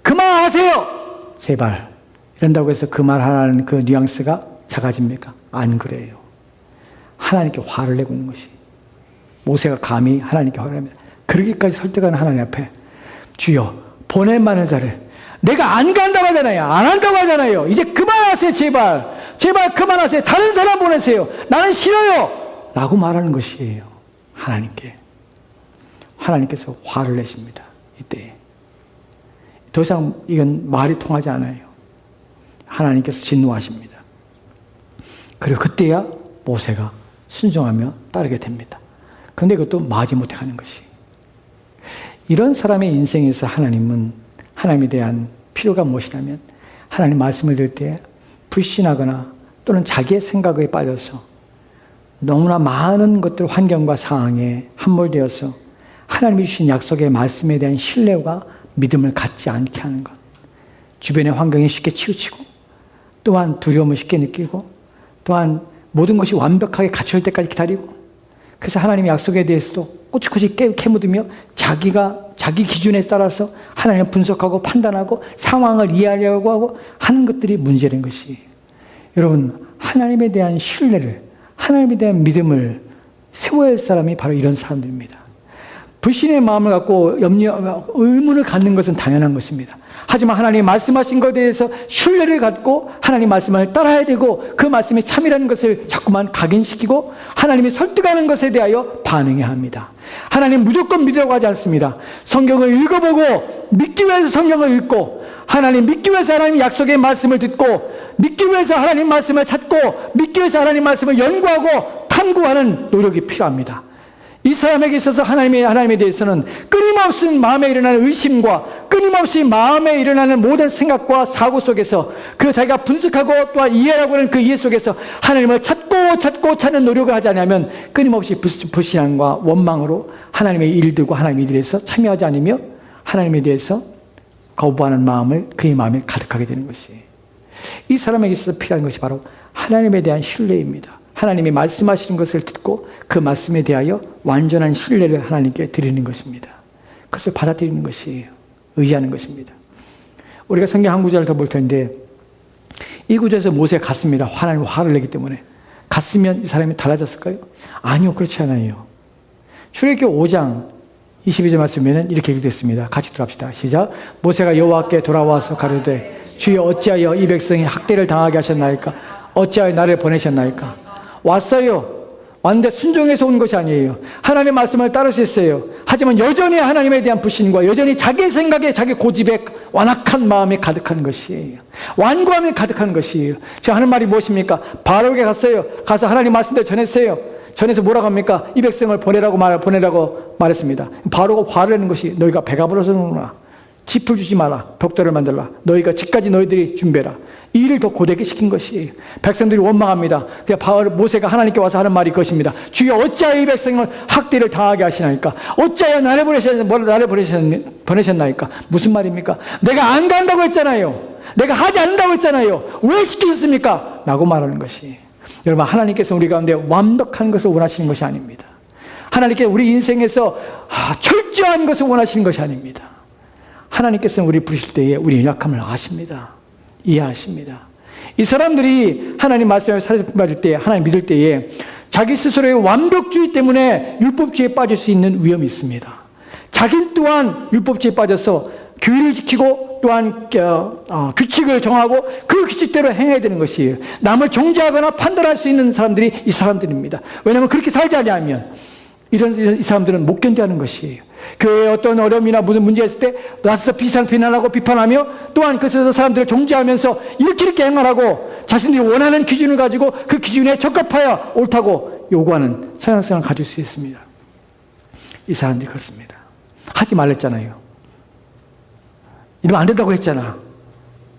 S1: 그만하세요! 제발. 이런다고 해서 그 말하라는 그 뉘앙스가 작아집니까? 안 그래요. 하나님께 화를 내고 있는 것이. 모세가 감히 하나님께 화를 냅니다. 그러기까지 설득하는 하나님 앞에 주여 보낼 만한 자를 내가 안 간다고 하잖아요. 안 한다고 하잖아요. 이제 그만하세요. 제발. 제발 그만하세요. 다른 사람 보내세요. 나는 싫어요. 라고 말하는 것이에요. 하나님께. 하나님께서 화를 내십니다. 이때. 더 이상 이건 말이 통하지 않아요. 하나님께서 진노하십니다. 그리고 그때야 모세가 순종하며 따르게 됩니다. 그런데 그것도 마지못해 가는 것이. 이런 사람의 인생에서 하나님은 하나님에 대한 필요가 무엇이냐면 하나님 말씀을 들을 때 불신하거나 또는 자기의 생각에 빠져서 너무나 많은 것들 환경과 상황에 함몰되어서 하나님이 주신 약속의 말씀에 대한 신뢰와 믿음을 갖지 않게 하는 것. 주변의 환경에 쉽게 치우치고 또한 두려움을 쉽게 느끼고 또한 모든 것이 완벽하게 갖출 때까지 기다리고 그래서 하나님의 약속에 대해서도 꼬치꼬치 캐묻으며 자기 기준에 따라서 하나님을 분석하고 판단하고 상황을 이해하려고 하고 하는 것들이 문제된 것이. 여러분, 하나님에 대한 신뢰를, 하나님에 대한 믿음을 세워야 할 사람이 바로 이런 사람들입니다. 불신의 마음을 갖고 의문을 갖는 것은 당연한 것입니다. 하지만 하나님이 말씀하신 것에 대해서 신뢰를 갖고 하나님 말씀을 따라야 되고 그 말씀이 참이라는 것을 자꾸만 각인시키고 하나님이 설득하는 것에 대하여 반응해야 합니다. 하나님 무조건 믿으라고 하지 않습니다. 성경을 읽어보고 믿기 위해서 성경을 읽고 하나님 믿기 위해서 하나님 약속의 말씀을 듣고 믿기 위해서 하나님 말씀을 찾고 믿기 위해서 하나님 말씀을 연구하고 탐구하는 노력이 필요합니다. 이 사람에게 있어서 하나님에 대해서는 끊임없이 마음에 일어나는 의심과 끊임없이 마음에 일어나는 모든 생각과 사고 속에서 그 자기가 분석하고 또한 이해하고 하는 그 이해 속에서 하나님을 찾고 찾는 노력을 하지 않으면 끊임없이 불신함과 원망으로 하나님의 일들과 하나님의 일에서 참여하지 않으며 하나님에 대해서 거부하는 마음을 그의 마음에 가득하게 되는 것이. 이 사람에게 있어서 필요한 것이 바로 하나님에 대한 신뢰입니다. 하나님이 말씀하시는 것을 듣고 그 말씀에 대하여 완전한 신뢰를 하나님께 드리는 것입니다. 그것을 받아들이는 것이에요. 의지하는 것입니다. 우리가 성경 한 구절을 더 볼 텐데 이 구절에서 모세가 갔습니다. 하나님 화를 내기 때문에. 갔으면 이 사람이 달라졌을까요? 아니요. 그렇지 않아요. 출애굽기 5장 22절 말씀에는 이렇게 기록됐습니다. 같이 들어갑시다. 시작. 모세가 여호와께 돌아와서 가로되 주여 어찌하여 이 백성이 학대를 당하게 하셨나이까? 어찌하여 나를 보내셨나이까? 왔어요. 왔는데 순종해서 온 것이 아니에요. 하나님의 말씀을 따르셨어요. 하지만 여전히 하나님에 대한 불신과 여전히 자기 생각에 자기 고집에 완악한 마음이 가득한 것이에요. 완고함이 가득한 것이에요. 제가 하는 말이 무엇입니까? 바로에게 갔어요. 가서 하나님 말씀대로 전했어요. 전해서 뭐라고 합니까? 이 백성을 보내라고 말했습니다. 바로가 화를 내는 것이 너희가 배가 불러서 오는구나. 짚을 주지 마라. 벽돌을 만들라. 너희가 집까지 너희들이 준비해라. 이 일을 더 고되게 시킨 것이에요. 백성들이 원망합니다. 모세가 하나님께 와서 하는 말이 것입니다. 주여 어찌하여 이 백성을 학대를 당하게 하시나이까? 어찌하여 나를 보내셨나이까? 무슨 말입니까? 내가 안 간다고 했잖아요. 내가 하지 않는다고 했잖아요. 왜 시키셨습니까? 라고 말하는 것이. 여러분, 하나님께서 우리 가운데 완벽한 것을 원하시는 것이 아닙니다. 하나님께서 우리 인생에서 철저한 것을 원하시는 것이 아닙니다. 하나님께서는 우리 부르실 때에 우리 연약함을 아십니다. 이해하십니다. 이 사람들이 하나님 말씀을 받을 때, 하나님 믿을 때에 자기 스스로의 완벽주의 때문에 율법주의에 빠질 수 있는 위험이 있습니다. 자기 또한 율법주의에 빠져서 규율을 지키고 또한 규칙을 정하고 그 규칙대로 행해야 되는 것이에요. 남을 정죄하거나 판단할 수 있는 사람들이 이 사람들입니다. 왜냐하면 그렇게 살지 않으면 이 사람들은 못 견뎌하는 것이에요. 교회에 어떤 어려움이나 무슨 문제가 있을 때 나서서 비난하고 비판하며 또한 그 사람들을 정죄하면서 이렇게 행하라고 자신들이 원하는 기준을 가지고 그 기준에 적합하여 옳다고 요구하는 성향성을 가질 수 있습니다. 이 사람들이 그렇습니다. 하지 말랬잖아요. 이러면 안 된다고 했잖아.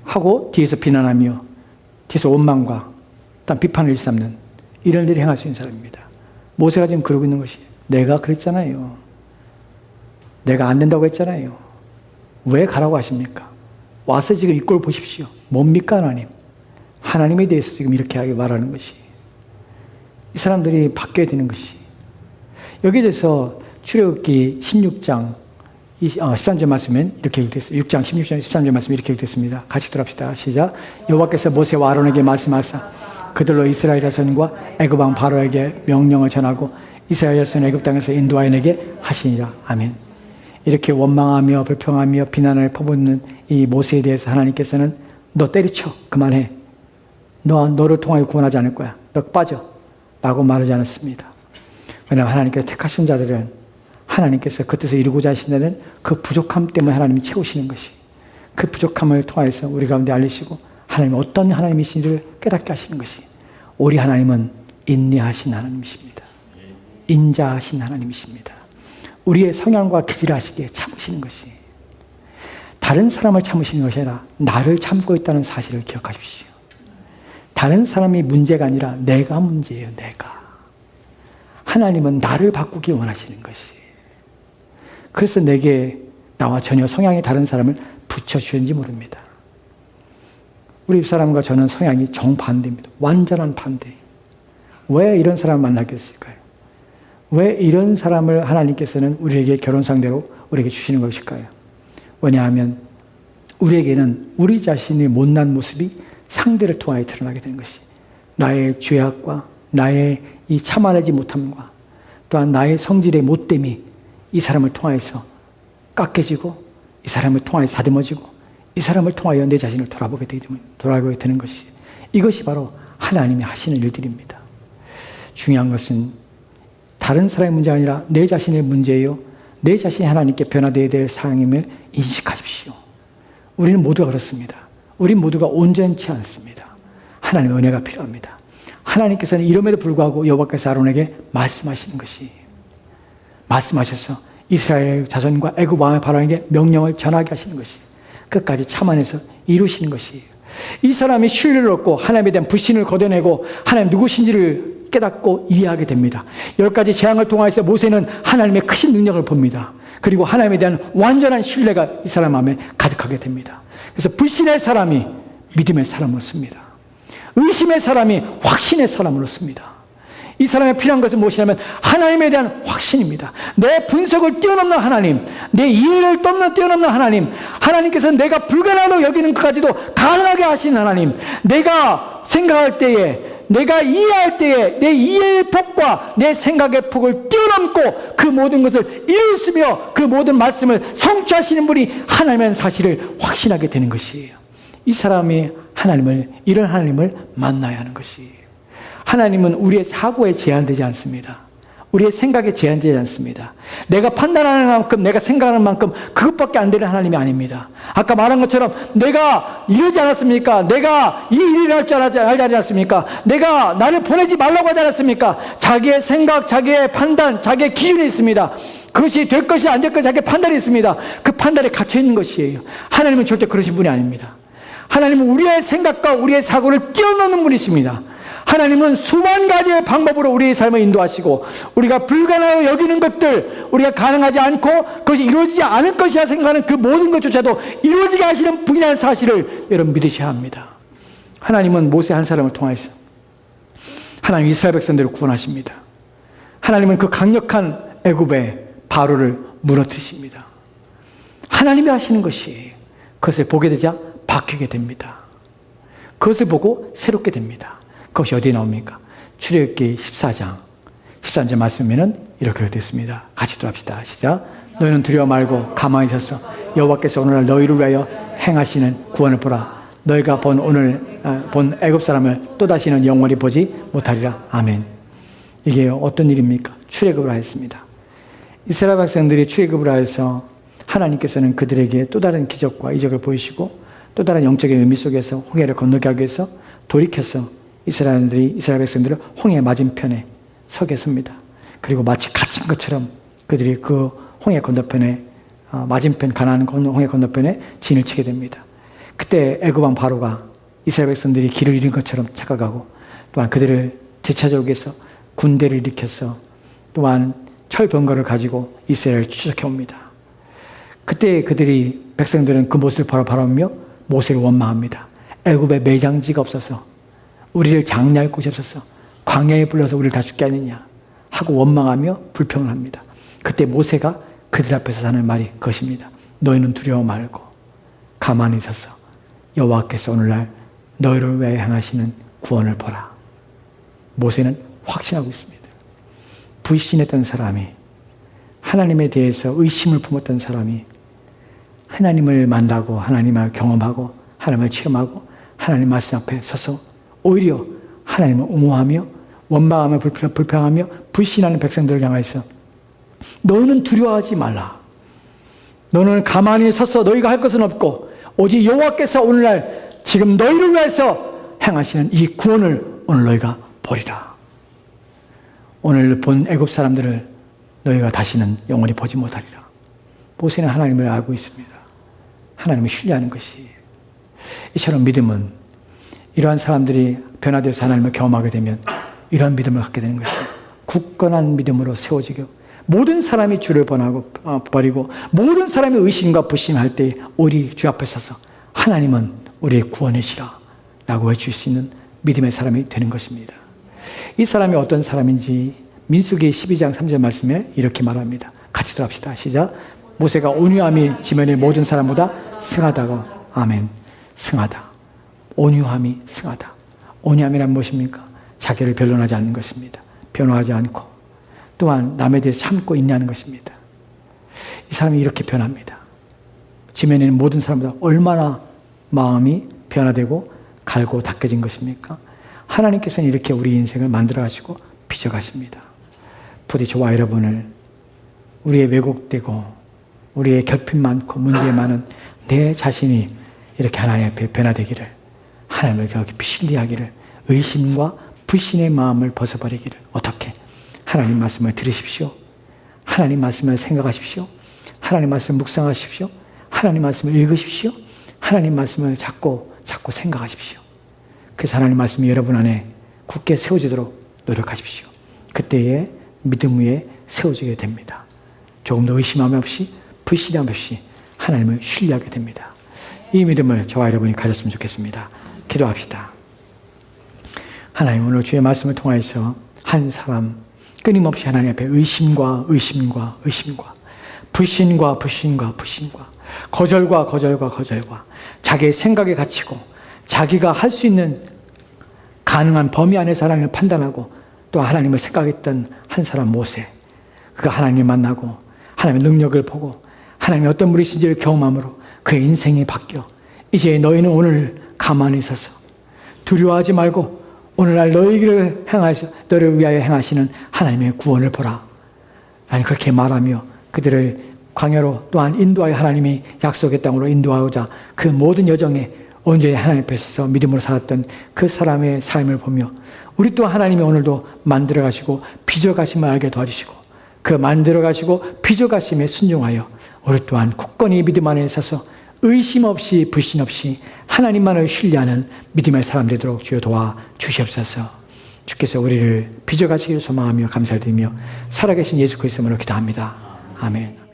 S1: 하고 뒤에서 비난하며 뒤에서 원망과 비판을 일삼는 이런 일을 행할 수 있는 사람입니다. 모세가 지금 그러고 있는 것이 내가 그랬잖아요. 내가 안 된다고 했잖아요. 왜 가라고 하십니까? 와서 지금 이 꼴 보십시오. 뭡니까 하나님? 하나님에 대해서 지금 이렇게 말하는 것이, 이 사람들이 바뀌어야 되는 것이, 여기에 대해서 출애굽기 16장 13절 말씀은 이렇게 기록됐어요. 6장 16절 13절 말씀이 이렇게 기록됐습니다. 같이 들어갑시다. 시작. 여호와께서 모세와 아론에게 말씀하사 그들로 이스라엘 자손과 애굽 왕 바로에게 명령을 전하고 이스라엘 자손 애굽 땅에서 인도하여내게 하시니라. 아멘. 이렇게 원망하며 불평하며 비난을 퍼붓는 이 모세에 대해서 하나님께서는 너 때려쳐. 그만해. 너를 통하여 구원하지 않을 거야. 너 빠져. 라고 말하지 않았습니다. 왜냐하면 하나님께서 택하신 자들은 하나님께서 그 뜻을 이루고자 하신다는 그 부족함 때문에 하나님이 채우시는 것이, 그 부족함을 통하여서 우리 가운데 알리시고 하나님이 어떤 하나님이신지를 깨닫게 하시는 것이, 우리 하나님은 인내하신 하나님이십니다. 인자하신 하나님이십니다. 우리의 성향과 기질을 하시기에 참으시는 것이, 다른 사람을 참으시는 것이 아니라 나를 참고 있다는 사실을 기억하십시오. 다른 사람이 문제가 아니라 내가 문제예요. 내가. 하나님은 나를 바꾸기 원하시는 것이, 그래서 내게 나와 전혀 성향이 다른 사람을 붙여주는지 모릅니다. 우리 집사람과 저는 성향이 정반대입니다. 완전한 반대. 왜 이런 사람을 만나겠을까요? 왜 이런 사람을 하나님께서는 우리에게 결혼 상대로 우리에게 주시는 것일까요? 왜냐하면 우리에게는 우리 자신의 못난 모습이 상대를 통하여 드러나게 되는 것이, 나의 죄악과 나의 이 참아내지 못함과 또한 나의 성질의 못됨이 이 사람을 통하여서 깎여지고, 이 사람을 통하여 다듬어지고, 이 사람을 통하여 내 자신을 돌아보게 되는 것이, 이것이 바로 하나님이 하시는 일들입니다. 중요한 것은 다른 사람의 문제가 아니라 내 자신의 문제예요. 내 자신이 하나님께 변화되어야 될 사항임을 인식하십시오. 우리는 모두가 그렇습니다. 우리 모두가 온전치 않습니다. 하나님의 은혜가 필요합니다. 하나님께서는 이름에도 불구하고 여호와께서 아론에게 말씀하시는 것이, 말씀하셔서 이스라엘 자손과 애굽 왕 바로에게 명령을 전하게 하시는 것이, 끝까지 참아내서 이루시는 것이에요. 이 사람이 신뢰를 얻고 하나님에 대한 불신을 걷어내고 하나님 누구신지를 깨닫고 이해하게 됩니다. 10가지 재앙을 통해서 모세는 하나님의 크신 능력을 봅니다. 그리고 하나님에 대한 완전한 신뢰가 이 사람 마음에 가득하게 됩니다. 그래서 불신의 사람이 믿음의 사람으로 씁니다. 의심의 사람이 확신의 사람으로 씁니다. 이 사람에 필요한 것은 무엇이냐면 하나님에 대한 확신입니다. 내 분석을 뛰어넘는 하나님, 내 이해를 뛰어넘는 하나님, 하나님께서 내가 불가능하다고 여기는 것까지도 가능하게 하시는 하나님, 내가 생각할 때에, 내가 이해할 때에 내 이해의 폭과 내 생각의 폭을 뛰어넘고 그 모든 것을 이루시며 그 모든 말씀을 성취하시는 분이 하나님의 사실을 확신하게 되는 것이에요. 이 사람이 이런 하나님을 만나야 하는 것이에요. 하나님은 우리의 사고에 제한되지 않습니다. 우리의 생각에 제한되지 않습니다. 내가 판단하는 만큼, 내가 생각하는 만큼 그것밖에 안 되는 하나님이 아닙니다. 아까 말한 것처럼 내가 이러지 않았습니까? 내가 이 일을 할 줄 알지 않았습니까? 내가 나를 보내지 말라고 하지 않았습니까? 자기의 생각, 자기의 판단, 자기의 기준이 있습니다. 그것이 될 것이 안 될 것이 자기의 판단이 있습니다. 그 판단에 갇혀 있는 것이에요. 하나님은 절대 그러신 분이 아닙니다. 하나님은 우리의 생각과 우리의 사고를 뛰어넘는 분이십니다. 하나님은 수만 가지의 방법으로 우리의 삶을 인도하시고, 우리가 불가능하게 여기는 것들, 우리가 가능하지 않고 그것이 이루어지지 않을 것이라 생각하는 그 모든 것조차도 이루어지게 하시는 분이라는 사실을 여러분 믿으셔야 합니다. 하나님은 모세 한 사람을 통해서 하나님 이스라엘 백성들을 구원하십니다. 하나님은 그 강력한 애굽의 바로를 무너뜨리십니다. 하나님이 하시는 것이, 그것을 보게 되자 바뀌게 됩니다. 그것을 보고 새롭게 됩니다. 그것이 어디에 나옵니까? 출애굽기 14장 13절 말씀에는 이렇게 됐습니다. 같이 들어갑시다. 시작. 너희는 두려워 말고 가만히 있어서 여호와께서 오늘날 너희를 위하여 행하시는 구원을 보라. 너희가 본 애굽 사람을 또다시는 영원히 보지 못하리라. 아멘. 이게 어떤 일입니까? 출애굽을 하였습니다. 이스라엘 백성들이 출애굽을 하여서 하나님께서는 그들에게 또 다른 기적과 이적을 보이시고 또 다른 영적인 의미 속에서 홍해를 건너게 하기 위해서 돌이켜서 이스라엘 백성들을 홍해 맞은편에 서게 섭니다. 그리고 마치 갇힌 것처럼 그들이 그 홍해 건너편에, 맞은편 가나안 홍해 건너편에 진을 치게 됩니다. 그때 애굽 왕 바로가 이스라엘 백성들이 길을 잃은 것처럼 착각하고, 또한 그들을 되찾아오기 위해서 군대를 일으켜서 또한 철병거를 가지고 이스라엘을 추적해 옵니다. 그때 백성들은 그 모습을 바라보며 모세를 원망합니다. 애굽에 매장지가 없어서 우리를 장려할 곳이 없어서 광야에 불러서 우리를 다 죽게 하느냐 하고 원망하며 불평을 합니다. 그때 모세가 그들 앞에서 하는 말이 그것입니다. 너희는 두려워 말고 가만히 있어서 여호와께서 오늘날 너희를 위하여 행하시는 구원을 보라. 모세는 확신하고 있습니다. 불신했던 사람이, 하나님에 대해서 의심을 품었던 사람이 하나님을 만나고 하나님을 경험하고 하나님을 체험하고 하나님 말씀 앞에 서서 오히려 하나님을 옹호하며 원망하며 불평하며 불신하는 백성들을 향해서 너희는 두려워하지 말라. 너는 가만히 서서 너희가 할 것은 없고 오직 여호와께서 오늘날 지금 너희를 위해서 행하시는 이 구원을 오늘 너희가 보리라. 오늘 본 애굽 사람들을 너희가 다시는 영원히 보지 못하리라. 모세는 하나님을 알고 있습니다. 하나님을 신뢰하는 것이. 이처럼 믿음은 이러한 사람들이 변화되어서 하나님을 경험하게 되면 이러한 믿음을 갖게 되는 것이 굳건한 믿음으로 세워지고 모든 사람이 주를 버리고 모든 사람이 의심과 불신할 때 우리 주 앞에 서서 하나님은 우리의 구원이시라 라고 외칠 수 있는 믿음의 사람이 되는 것입니다. 이 사람이 어떤 사람인지 민수기 12장 3절 말씀에 이렇게 말합니다. 같이 들어갑시다. 시작. 모세가 온유함이 지면의 모든 사람보다 승하다고. 아멘. 승하다. 온유함이 승하다. 온유함이란 무엇입니까? 자기를 변론하지 않는 것입니다. 변호하지 않고 또한 남에 대해 참고 있냐는 것입니다. 이 사람이 이렇게 변합니다. 지면에 있는 모든 사람보다 얼마나 마음이 변화되고 갈고 닦여진 것입니까? 하나님께서는 이렇게 우리 인생을 만들어 가시고 빚어 가십니다. 부디 저와 여러분을 우리의 왜곡되고 우리의 결핍 많고 문제 많은 내 자신이 이렇게 하나님 앞에 변화되기를, 하나님을 깊이 신뢰하기를, 의심과 불신의 마음을 벗어버리기를. 어떻게? 하나님 말씀을 들으십시오. 하나님 말씀을 생각하십시오. 하나님 말씀을 묵상하십시오. 하나님 말씀을 읽으십시오. 하나님 말씀을 자꾸 생각하십시오. 그래서 하나님 말씀이 여러분 안에 굳게 세워지도록 노력하십시오. 그때에 믿음 위에 세워지게 됩니다. 조금도 의심함 없이 불신함 없이 하나님을 신뢰하게 됩니다. 이 믿음을 저와 여러분이 가졌으면 좋겠습니다. 기도합시다. 하나님, 오늘 주의 말씀을 통해서 한 사람 끊임없이 하나님 앞에 의심과 불신과 거절과 자기의 생각에 갇히고 자기가 할 수 있는 가능한 범위 안에서 하나님을 판단하고 또 하나님을 생각했던 한 사람 모세. 그가 하나님을 만나고 하나님의 능력을 보고 하나님이 어떤 분이신지를 경험함으로 그의 인생이 바뀌어 이제 너희는 오늘 가만히 서서 두려워하지 말고 오늘날 너희를 행하셔 너를 위하여 행하시는 하나님의 구원을 보라. 나는 그렇게 말하며 그들을 광야로 또한 인도하여 하나님이 약속의 땅으로 인도하고자 그 모든 여정에 온전히 하나님 앞에 서서 믿음으로 살았던 그 사람의 삶을 보며 우리 또한 하나님이 오늘도 만들어 가시고 빚어 가심을 알게 도와주시고 그 만들어 가시고 빚어 가심에 순종하여 우리 또한 굳건히 믿음 안에 서서 의심 없이 불신 없이 하나님만을 신뢰하는 믿음의 사람 되도록 주여 도와 주시옵소서. 주께서 우리를 빚어 가시기를 소망하며 감사드리며 살아계신 예수 그리스도로 기도합니다. 아멘.